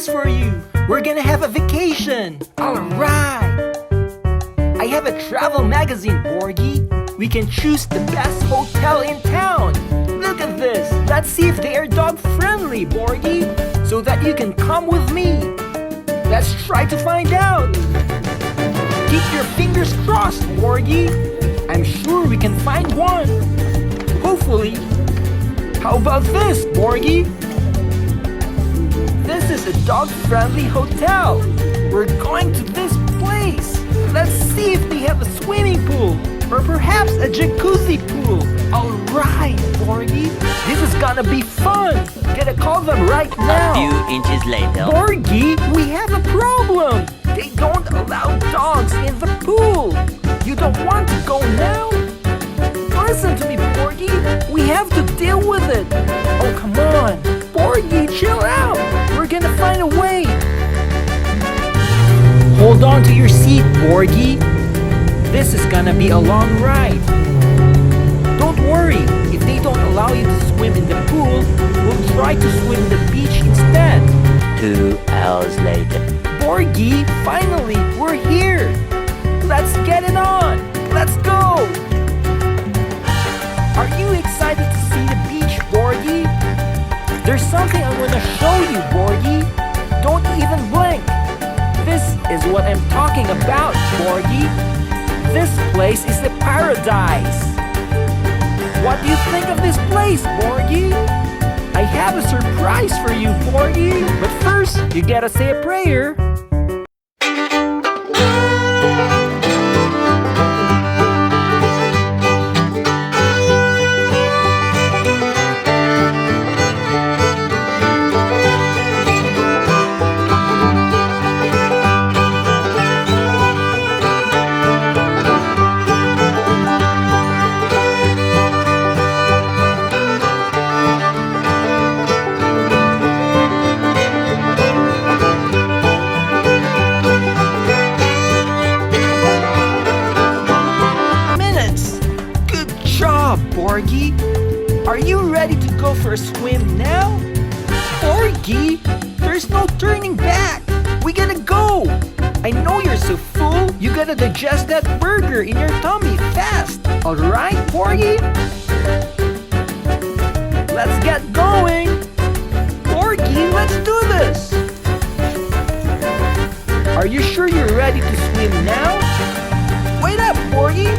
surprise for you. We're gonna have a vacation. Alright. I have a travel magazine, Borgy. We can choose the best hotel in town. Look at this. Let's see if they are dog friendly, Borgy, so that you can come with me. Let's try to find out. Keep your fingers crossed, Borgy. I'm sure we can find one. Hopefully. How about this, Borgy? This is a dog-friendly hotel. We're going to this place. Let's see if they have a swimming pool or perhaps a jacuzzi pool. Alright, Borgy. This is gonna be fun. Gotta call them right now. A few inches later. Borgy, we have a problem. They don't allow dogs in the pool. You don't want to go now? Listen to me, Borgy. We have to deal with it. Oh, come on. Borgy, chill out. We're gonna find a way. Hold on to your seat, Borgy. This is gonna be a long ride. Don't worry. If they don't allow you to swim in the pool, we'll try to swim the beach instead. 2 hours later. Borgy, finally, we're here. Let's get it on. Let's go. Are you excited to see the beach, Borgy? There's something I want to show you, Borgy. Don't even blink. This is what I'm talking about, Borgy. This place is the PAWradise. What do you think of this place, Borgy? I have a surprise for you, Borgy. But first, you gotta say a prayer. Borgy, are you ready to go for a swim now? Borgy, there's no turning back. We gotta go. I know you're so full, you gotta digest that burger in your tummy fast. Alright, Borgy? Let's get going. Borgy, let's do this. Are you sure you're ready to swim now? Wait up, Borgy.